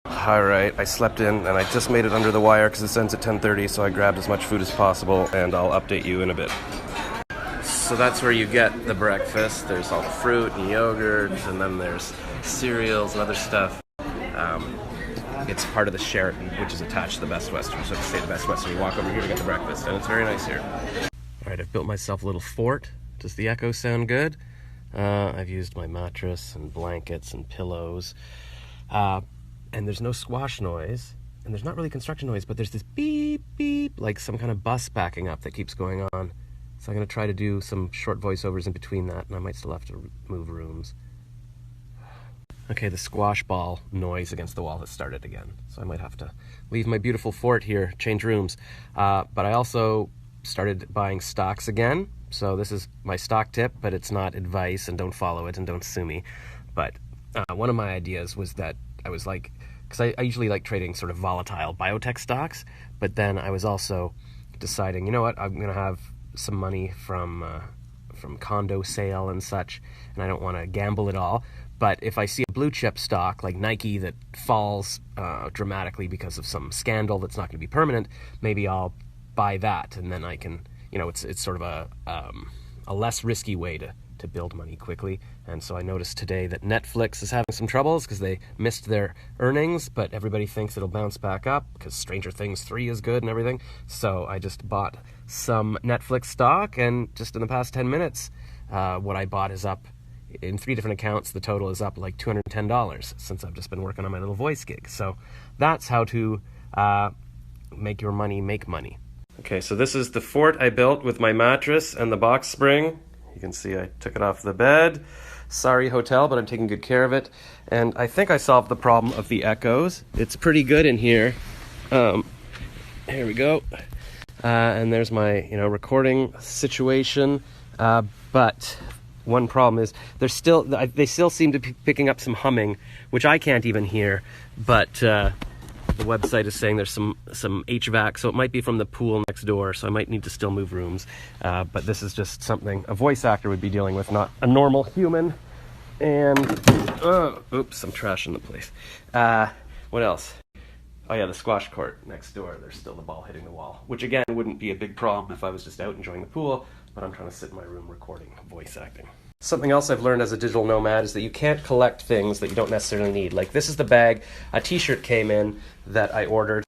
Alright, I slept in and I just made it under the wire because it ends at 10:30, so I grabbed as much food as possible and I'll update you in a bit. So that's where you get the breakfast. There's all the fruit and yogurt, and then there's cereals and other stuff. It's part of the Sheraton, which is attached to the Best Western. So to stay at the Best Western, you walk over here to get the breakfast, and it's very nice here. Alright, I've built myself a little fort. Does the echo sound good? I've used my mattress and blankets and pillows. And there's no squash noise, and there's not really construction noise, but there's this beep, beep, like some kind of bus backing up that keeps going on. So I'm going to try to do some short voiceovers in between that, and I might still have to move rooms. Okay, the squash ball noise against the wall has started again, so I might have to leave my beautiful fort here, change rooms. But I also started buying stocks again, so this is my stock tip, but it's not advice, and don't follow it, and don't sue me. But one of my ideas was that I was like, because I usually like trading sort of volatile biotech stocks, but then I was also deciding, you know what, I'm going to have some money from condo sale and such, and I don't want to gamble at all. But if I see a blue chip stock like Nike that falls dramatically because of some scandal that's not going to be permanent, maybe I'll buy that, and then I can, you know, it's sort of a less risky way to build money quickly. And so I noticed today that Netflix is having some troubles because they missed their earnings, but everybody thinks it'll bounce back up because Stranger Things 3 is good and everything. So I just bought some Netflix stock, and just in the past 10 minutes, what I bought is up in 3 different accounts. The total is up like $210 since I've just been working on my little voice gig. So that's how to make your money make money. Okay, so this is the fort I built with my mattress and the box spring. You can see I took it off the bed. Sorry, hotel, but I'm taking good care of it. And I think I solved the problem of the echoes. It's pretty good in here. Here we go. And there's my, recording situation. But one problem is they still seem to be picking up some humming, which I can't even hear. But the website is saying there's some HVAC, so it might be from the pool next door, so I might need to still move rooms. But this is just something a voice actor would be dealing with, not a normal human. And, oops, I'm trashing the place. What else? Oh yeah, the squash court next door, there's still the ball hitting the wall, which again wouldn't be a big problem if I was just out enjoying the pool, but I'm trying to sit in my room recording voice acting. Something else I've learned as a digital nomad is that you can't collect things that you don't necessarily need. Like, this is the bag. A t-shirt came in that I ordered.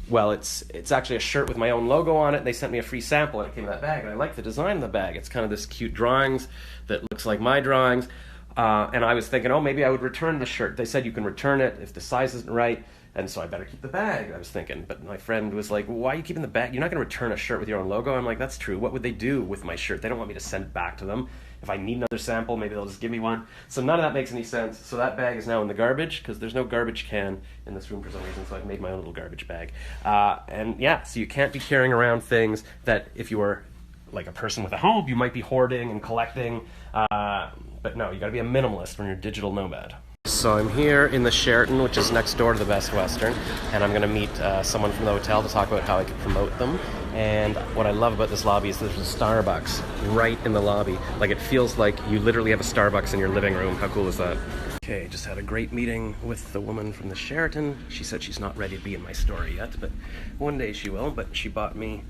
Well, it's actually a shirt with my own logo on it. They sent me a free sample and it came in that bag, and I like the design of the bag. It's kind of this cute drawings that looks like my drawings. And I was thinking, maybe I would return the shirt. They said you can return it if the size isn't right, and so I better keep the bag, I was thinking. But my friend was like, why are you keeping the bag? You're not going to return a shirt with your own logo. I'm like, that's true. What would they do with my shirt? They don't want me to send it back to them. If I need another sample, maybe they'll just give me one. So none of that makes any sense. So that bag is now in the garbage because there's no garbage can in this room for some reason, so I've made my own little garbage bag. And yeah, so you can't be carrying around things that if you were like a person with a home, you might be hoarding and collecting. But no, you gotta be a minimalist when you're a digital nomad. So I'm here in the Sheraton, which is next door to the Best Western, and I'm going to meet someone from the hotel to talk about how I can promote them. And what I love about this lobby is there's a Starbucks right in the lobby. Like, it feels like you literally have a Starbucks in your living room. How cool is that? Okay, just had a great meeting with the woman from the Sheraton. She said she's not ready to be in my story yet, but one day she will. But she bought me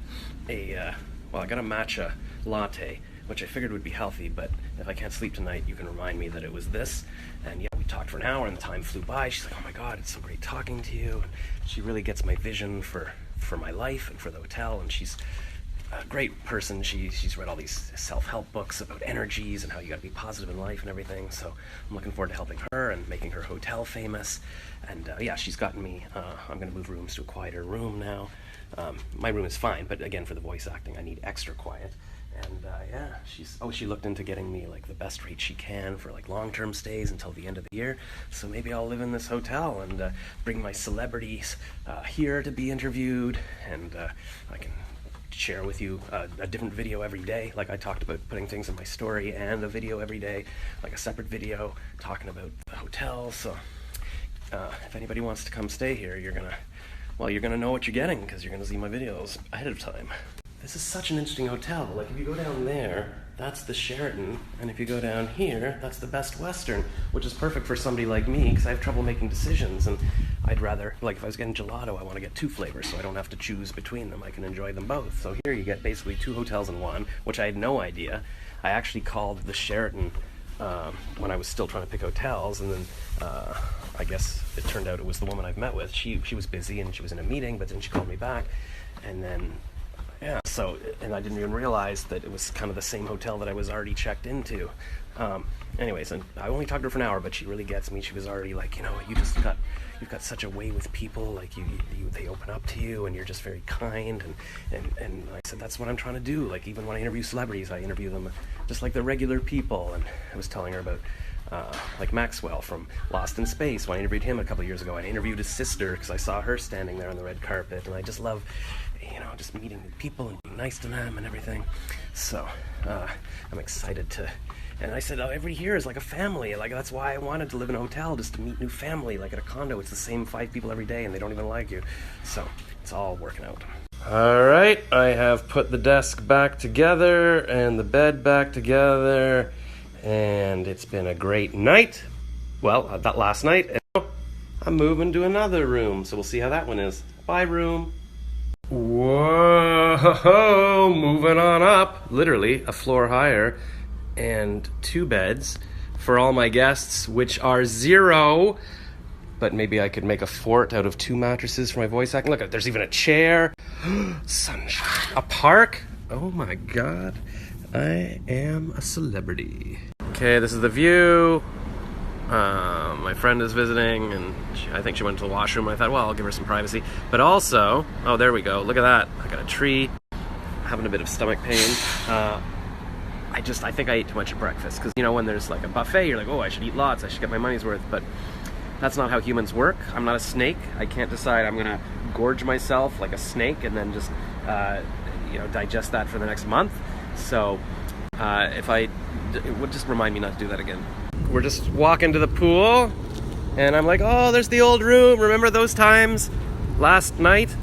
I got a matcha latte, which I figured would be healthy, but if I can't sleep tonight, you can remind me that it was this. And yeah, we talked for an hour and the time flew by. She's like, oh my God, it's so great talking to you. And she really gets my vision for my life and for the hotel, and she's a great person. She's read all these self-help books about energies and how you gotta be positive in life and everything. So I'm looking forward to helping her and making her hotel famous. And yeah, she's gotten me, I'm gonna move rooms to a quieter room now. My room is fine, but again, for the voice acting, I need extra quiet. And yeah, she looked into getting me like the best rate she can for like long-term stays until the end of the year. So maybe I'll live in this hotel and bring my celebrities here to be interviewed, and I can share with you a different video every day. Like, I talked about putting things in my story and a video every day, like a separate video talking about the hotel. So if anybody wants to come stay here, you're gonna know what you're getting because you're gonna see my videos ahead of time. this is such an interesting hotel. Like, if you go down there, that's the Sheraton, and if you go down here, that's the Best Western, which is perfect for somebody like me, because I have trouble making decisions, and I'd rather, like, if I was getting gelato, I want to get 2 flavors, so I don't have to choose between them. I can enjoy them both. So here you get basically 2 hotels in one, which I had no idea. I actually called the Sheraton when I was still trying to pick hotels, and then I guess it turned out it was the woman I've met with. She was busy, and she was in a meeting, but then she called me back, and then yeah, so, and I didn't even realize that it was kind of the same hotel that I was already checked into. Anyways, and I only talked to her for an hour, but she really gets me. She was already like, you know, you've got such a way with people, like they open up to you, and you're just very kind, and I said, that's what I'm trying to do. Like, even when I interview celebrities, I interview them just like they're regular people. And I was telling her about like Maxwell from Lost in Space. When I interviewed him a couple of years ago, I interviewed his sister because I saw her standing there on the red carpet, and I just love, you know, just meeting new people and being nice to them and everything. So I'm excited to, and I said, everybody here is like a family. Like, that's why I wanted to live in a hotel, just to meet new family. Like at a condo, it's the same 5 people every day, and they don't even like you. So it's all working out. All right, I have put the desk back together and the bed back together, and it's been a great night. Well, that last night, and now I'm moving to another room, so we'll see how that one is. Bye, room. Whoa, moving on up, literally a floor higher, and 2 beds for all my guests, which are 0, but maybe I could make a fort out of 2 mattresses for my voice acting. Look, there's even a chair, sunshine, a park. Oh my God, I am a celebrity. Okay, this is the view. My friend is visiting, and I think she went to the washroom. I thought, well, I'll give her some privacy. But also, oh, there we go. Look at that. I got a tree. Having a bit of stomach pain. I think I ate too much at breakfast. Because, you know, when there's like a buffet, you're like, oh, I should eat lots. I should get my money's worth. But that's not how humans work. I'm not a snake. I can't decide I'm going to gorge myself like a snake and then just, you know, digest that for the next month. So it would just remind me not to do that again. We're just walking to the pool, and I'm like, oh, there's the old room. Remember those times last night?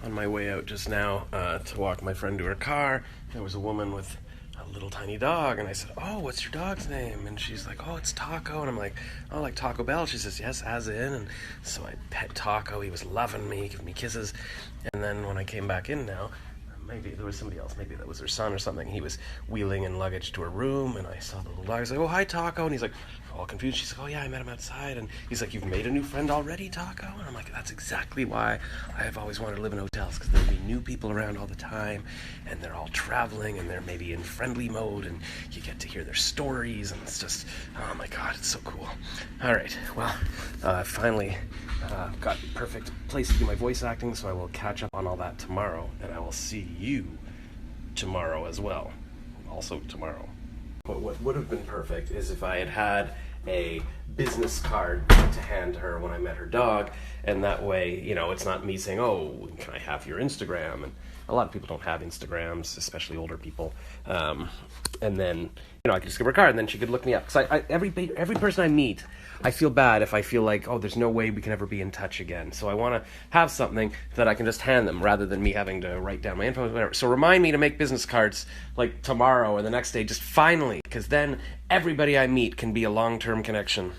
On my way out just now to walk my friend to her car, there was a woman with a little tiny dog, and I said, oh, what's your dog's name? And she's like, oh, it's Taco. And I'm like, oh, like Taco Bell? She says, yes, as in. And so I pet Taco. He was loving me, giving me kisses. And then when I came back in now, maybe there was somebody else, maybe that was her son or something. He was wheeling in luggage to her room, and I saw the little dog. I was like, oh, hi, Taco. And he's like, all confused. She's like, oh, yeah, I met him outside. And he's like, you've made a new friend already, Taco? And I'm like, that's exactly why I've always wanted to live in hotels, because there'll be new people around all the time, and they're all traveling, and they're maybe in friendly mode, and you get to hear their stories, and it's just, oh my God, it's so cool. All right, well, I finally got perfect place to do my voice acting, so I will catch up on all that tomorrow, and I will see you tomorrow as well. Also tomorrow. But what would have been perfect is if I had had a business card to hand to her when I met her dog, and that way, you know, it's not me saying, oh, can I have your Instagram? And a lot of people don't have Instagrams, especially older people. And then, you know, I could just give her a card, and then she could look me up. Because every person I meet, I feel bad if I feel like, oh, there's no way we can ever be in touch again. So I want to have something that I can just hand them, rather than me having to write down my info, whatever. So remind me to make business cards like tomorrow or the next day, just finally, because then everybody I meet can be a long-term connection.